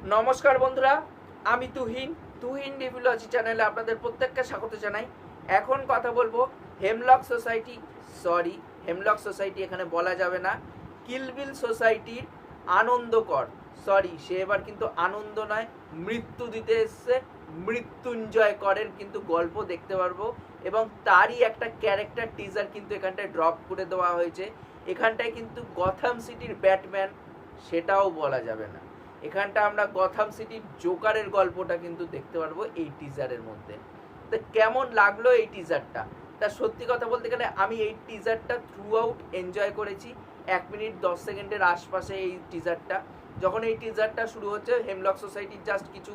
নমস্কার বন্ধুরা, আমি তুহিন রিভিউলজি চ্যানেলে আপনাদের প্রত্যেককে স্বাগত জানাই। এখন কথা বলবো hemlock society, sorry hemlock society এখানে বলা যাবে না, কিলবিল সোসাইটির আনন্দকর, সরি সে এবার কিন্তু আনন্দ নয়, মৃত্যু দিতে এসছে, মৃত্যুঞ্জয় করের কিন্তু গল্প দেখতে পারবো এবং তারই একটা ক্যারেক্টার টিজার কিন্তু এখানটায় ড্রপ করে দেওয়া হয়েছে। এখানটায় কিন্তু গথাম সিটির ব্যাটম্যান সেটাও বলা যাবে না, এখানটা আমরা গথাম সিটির জোকারের গল্পটা কিন্তু দেখতে পারবো এই টিজারের মধ্যে। তো কেমন লাগলো এই টিজারটা? তা সত্যি কথা বলতে গেলে আমি এই টিজারটা থ্রু আউট এনজয় করেছি। 1 মিনিট 10 সেকেন্ডের আশপাশে এই টিজারটা, যখন এই টিজারটা শুরু হচ্ছে হেমলক সোসাইটির জাস্ট কিছু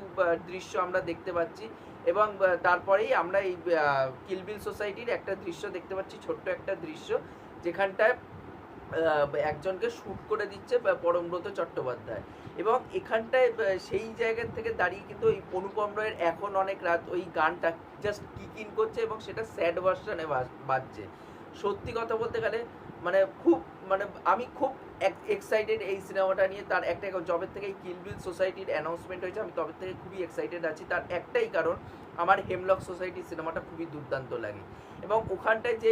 দৃশ্য আমরা দেখতে পাচ্ছি এবং তারপরেই আমরা এই কিলবিল সোসাইটির একটা দৃশ্য দেখতে পাচ্ছি, ছোট্ট একটা দৃশ্য যেখানটায় একজনকে শ্যুট করে দিচ্ছে পরমব্রত চট্টোপাধ্যায় এবং এখানটায় সেই জায়গা থেকে দাঁড়িয়ে কিন্তু ওই অনুপম রায়ের এখন অনেক রাত ওই গানটা জাস্ট কিক ইন করছে এবং সেটা স্যাড ভার্সনে বাজছে। সত্যি কথা বলতে গেলে মানে খুব মানে আমি খুব এক্সাইটেড এই সিনেমাটা নিয়ে। তার একটা জবের থেকে এই কিলবিল সোসাইটির অ্যানাউন্সমেন্ট হয়েছে, আমি তবে থেকে খুবই এক্সাইটেড আছি। তার একটাই কারণ, আমার হেমলক সোসাইটি সিনেমাটা খুবই দুর্দান্ত লাগে এবং ওখানটায় যে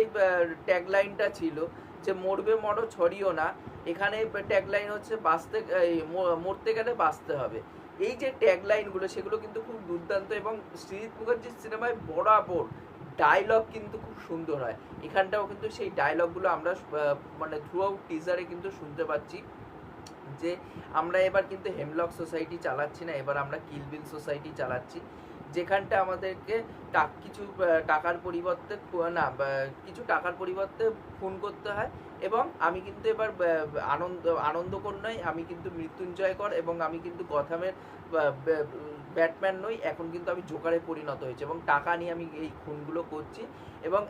ট্যাগলাইনটা ছিল যে মরবে মরো ছড়িও না, এখানে ট্যাগলাইন হচ্ছে বাঁচতে মরতে গেলে বাঁচতে হবে। এই যে ট্যাগলাইনগুলো সেগুলো কিন্তু খুব দুর্দান্ত এবং সৃজিত মুখার্জির সিনেমায় বরাবর ডায়লগ কিন্তু খুব সুন্দর হয়। এখানটাও কিন্তু সেই ডায়লগগুলো আমরা মানে থ্রু আউট টিজারে কিন্তু শুনতে পাচ্ছি যে আমরা এবার কিন্তু হেমলক সোসাইটি চালাচ্ছি না, এবার আমরা কিলবিল সোসাইটি চালাচ্ছি, যেখানটা আমাদেরকে কিছু টাকার পরিবর্তে কিছু টাকার পরিবর্তে খুন করতে হয় এবং আমি কিন্তু এবার আনন্দকর নয়, আমি কিন্তু মৃত্যুঞ্জয় কর এবং আমি কিন্তু গথামের ব্যাটম্যান নই, এখন কিন্তু আমি জোকারে পরিণত হয়েছি এবং টাকা নিয়ে আমি এই খুনগুলো করছি এবং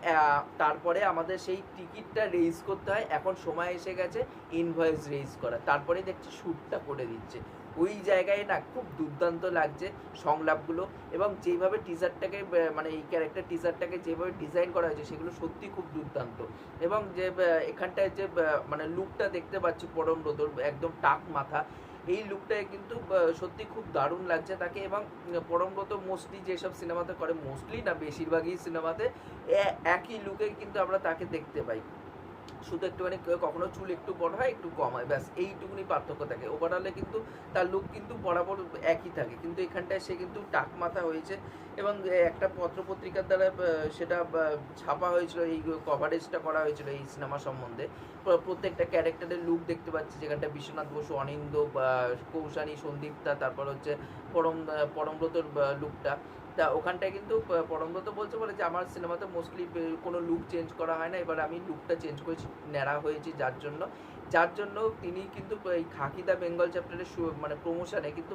তারপরে আমাদের সেই টিকিটটা রেইজ করতে হয়। এখন সময় এসে গেছে ইনভয়েস রেইজ করা, তারপরে দেখছি শ্যুটটা করে দিচ্ছে। ওই জায়গায় না খুব দুর্দান্ত লাগছে সংলাপগুলো এবং যেভাবে টিজারটাকে মানে এই ক্যারেক্টার টিজারটাকে যেভাবে ডিজাইন করা হয়েছে সেগুলো সত্যি খুব দুর্দান্ত এবং যে এখানটায় যে মানে লুকটা দেখতে পাচ্ছি পরমব্রতর একদম টাক মাথা, এই লুকটায় কিন্তু সত্যি খুব দারুণ লাগছে তাকে এবং পরমব্রত মোস্টলি যেসব সিনেমাতে করে, মোস্টলি না বেশিরভাগই সিনেমাতে একই লুকে কিন্তু আমরা তাকে দেখতে পাই, শুধু একটুখানি কখনো চুল একটু বড় হয় একটু কম হয়, ব্যাস এইটুকুনি পার্থক্য থাকে। ওভারঅলে কিন্তু তার লুক কিন্তু বরাবর একই থাকে, কিন্তু এখানটায় সে কিন্তু টাক মাথা হয়েছে এবং একটা পত্রপত্রিকার দ্বারা সেটা ছাপা হয়েছিল, এই কভারেজটা করা হয়েছিল এই সিনেমা সম্বন্ধে। প্রত্যেকটা ক্যারেক্টারের লুক দেখতে পাচ্ছি, যেখানটা বিশ্বনাথ বসু, অনিন্দ, কৌশানী, সন্দীপ্তা, তারপর হচ্ছে পরমব্রতর লুকটা। তা ওখানটায় কিন্তু পরমব্রত বলে যে আমার সিনেমাতে মোস্টলি কোনো লুক চেঞ্জ করা হয় না, এবার আমি লুকটা চেঞ্জ করেছি, ন্যাড়া হয়েছি, যার জন্য তিনি কিন্তু এই খাকি দা বেঙ্গল চ্যাপ্টারের মানে প্রমোশনে কিন্তু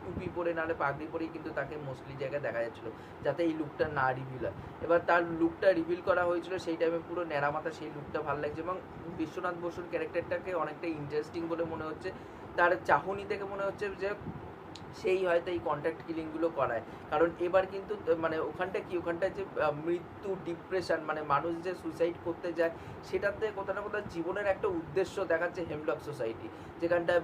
টুপি পরে নাহলে পাগড়ি পরেই কিন্তু তাকে মোস্টলি জায়গায় দেখা যাচ্ছিলো, যাতে এই লুকটা না রিভিল হয়। এবার তার লুকটা রিভিল করা হয়েছিল সেই টাইমে পুরো ন্যাড়া মাথা, সেই লুকটা ভালো লাগছে এবং বিশ্বনাথ বসুর ক্যারেক্টারটাকে অনেকটা ইন্টারেস্টিং বলে মনে হচ্ছে। তার চাহনি থেকে মনে হচ্ছে যে সেই হয়তো এই কন্ট্যাক্ট কিলিংগুলো করায়, কারণ এবার কিন্তু মানে ওখানটায় যে মৃত্যু, ডিপ্রেশন, মানে মানুষ যে সুইসাইড করতে যায় সেটাতে কোথাও না কোথাও জীবনের একটা উদ্দেশ্য দেখাচ্ছে হেমলক সোসাইটি, যেখানটায়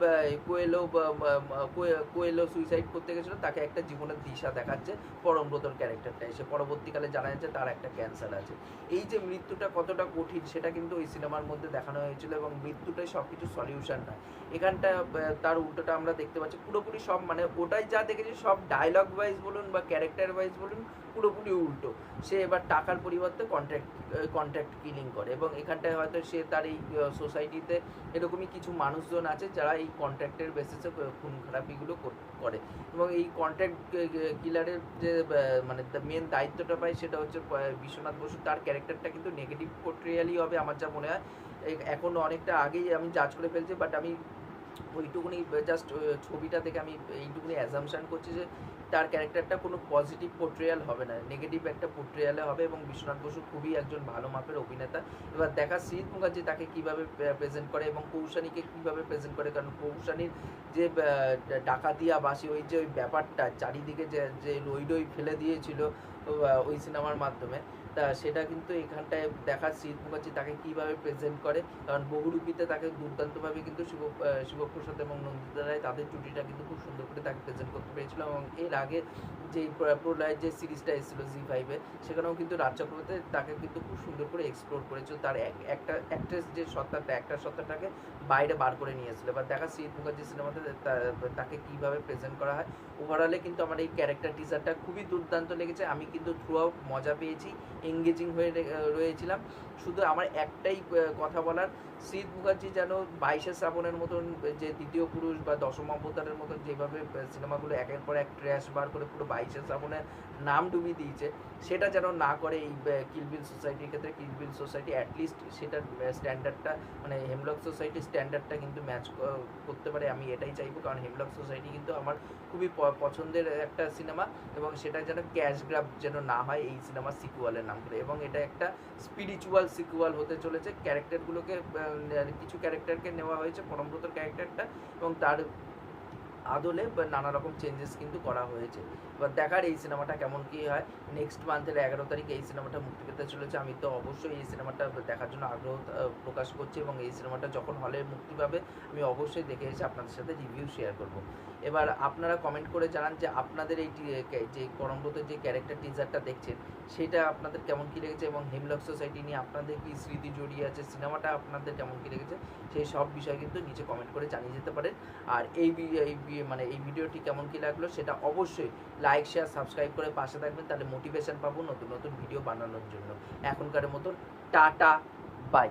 কোয়েলো সুইসাইড করতে গেছিলো, তাকে একটা জীবনের দিশা দেখাচ্ছে পরমব্রতর ক্যারেক্টারটা এসে। পরবর্তীকালে জানা যাচ্ছে তার একটা ক্যান্সার আছে। এই যে মৃত্যুটা কতটা কঠিন সেটা কিন্তু ওই সিনেমার মধ্যে দেখানো হয়েছিল এবং মৃত্যুটাই সব কিছু সলিউশন নয়, এখানটা তার উল্টোটা আমরা দেখতে পাচ্ছি। পুরোপুরি সব মানে ওটাই যা দেখেছি সব ডায়লগ ওয়াইজ বলুন বা ক্যারেক্টার ওয়াইজ বলুন পুরোপুরি উল্টো। সে এবার টাকার পরিবর্তে কন্ট্যাক্ট কিলিং করে এবং এখানটায় হয়তো সে তার এই সোসাইটিতে এরকমই কিছু মানুষজন আছে যারা এই কন্ট্যাক্টের বেসিসে খুন খারাপিগুলো করে এবং এই কন্ট্যাক্ট কিলারের যে মানে মেন দায়িত্বটা পায় সেটা হচ্ছে বিশ্বনাথ বসু। তার ক্যারেক্টারটা কিন্তু নেগেটিভ পোর্ট্রিয়ালই হবে আমার যা মনে হয়, এখন অনেকটা আগেই আমি জাজ করে ফেলছি, বাট আমি ওইটুকুনি জাস্ট ছবিটা থেকে আমি এইটুকুনি অ্যাজামশান করছি যে তার ক্যারেক্টারটা কোনো পজিটিভ পোর্ট্রেয়াল হবে না, নেগেটিভ একটা পোর্ট্রেয়ালে হবে। এবং বিশ্বনাথ বসু খুবই একজন ভালো মাপের অভিনেতা। এবার দেখা শ্রীজিৎ মুখার্জি তাকে কীভাবে প্রেজেন্ট করে এবং কৌশানীকে কীভাবে প্রেজেন্ট করে, কারণ কৌশানীর যে ডাকাতিয়া বাসি ওই যে ওই ব্যাপারটা চারিদিকে যে রই ফেলে দিয়েছিল ওই সিনেমার মাধ্যমে, তা সেটা কিন্তু এখানটায় দেখা শ্রীজিৎ মুখার্জি তাকে কীভাবে প্রেজেন্ট করে। কারণ বহুরূপীতে তাকে দুর্দান্তভাবে কিন্তু শিবপ্রসাদ এবং নন্দিতা রায় তাদের জুটিটা কিন্তু খুব সুন্দর করে তাকে প্রেজেন্ট করতে পেরেছিল। এবং এর আগে যে প্রলয়ের যে সিরিজটা এসেছিলো জি5-এ, সেখানেও কিন্তু রাজ চক্রবর্তী তাকে কিন্তু খুব সুন্দর করে এক্সপ্লোর করেছিল, তার একটা অ্যাক্ট্রেস যে সত্তাটা, একটা সত্তাটাকে বাইরে বার করে নিয়েছিল। এবার দেখা শ্রীজিৎ মুখার্জি সিনেমাতে তাকে কীভাবে প্রেজেন্ট করা হয়। ওভারঅলে কিন্তু আমার এই ক্যারেক্টার টিজারটা খুবই দুর্দান্ত লেগেছে। আমি কিন্তু থ্রু আউট মজা পেয়েছি, এঙ্গেজিং হয়ে রয়েছিলাম। শুধু আমার একটাই কথা বলার, শ্রীজিৎ মুখার্জি যেন 22শে শ্রাবণের মতন, যে দ্বিতীয় পুরুষ বা দশম অবতারের মতন যেভাবে সিনেমাগুলো একের পর এক ট্র্যাশ বার করে পুরো 22শে শ্রাবণের নাম ডুবিয়ে দিয়েছে, সেটা যেন না করে এই কিলবিল সোসাইটির ক্ষেত্রে। কিলবিল সোসাইটি অ্যাটলিস্ট সেটার স্ট্যান্ডার্ডটা, মানে হেমলক সোসাইটির স্ট্যান্ডার্ডটা কিন্তু ম্যাচ করতে পারে, আমি এটাই চাইবো। কারণ হেমলক সোসাইটি কিন্তু আমার খুবই পছন্দের একটা সিনেমা, এবং সেটা যেন ক্যাশ গ্র্যাব যেন না হয় এই সিনেমার সিকুয়ালের নাম করে। এবং এটা একটা স্পিরিচুয়াল সিকুয়াল হতে চলেছে। ক্যারেক্টারগুলোকে, কিছু ক্যারেক্টারকে নেওয়া হয়েছে, পরমব্রতর ক্যারেক্টারটা, এবং তার আদলে নানা রকম চেঞ্জেস কিন্তু করা হয়েছে। এবার দেখার এই সিনেমাটা কেমন কী হয়। নেক্সট মান্থের 11 তারিখে এই সিনেমাটা মুক্তি পেতে চলেছে। আমি তো অবশ্যই এই সিনেমাটা দেখার জন্য আগ্রহ প্রকাশ করছি, এবং এই সিনেমাটা যখন হলে মুক্তি পাবে আমি অবশ্যই দেখে এসে আপনাদের সাথে রিভিউ শেয়ার করব। এবার আপনারা কমেন্ট করে জানান যে আপনাদের এই যে পরমব্রতের যে ক্যারেক্টার টিজারটা দেখছেন সেটা আপনাদের কেমন কী লেগেছে, এবং হেমলক সোসাইটি নিয়ে আপনাদের কী স্মৃতি জড়িয়ে আছে, সিনেমাটা আপনাদের কেমন কী লেগেছে, সেই সব বিষয় কিন্তু নিচে কমেন্ট করে জানিয়ে যেতে পারেন। আর এই ভিডিওটি কেমন কী লাগলো সেটা অবশ্যই লাইক, শেয়ার, সাবস্ক্রাইব করে পাশে থাকবেন, তাহলে মোটিভেশন পাবো নতুন নতুন ভিডিও বানানোর জন্য। এখনকার মতন টাটা, বাই।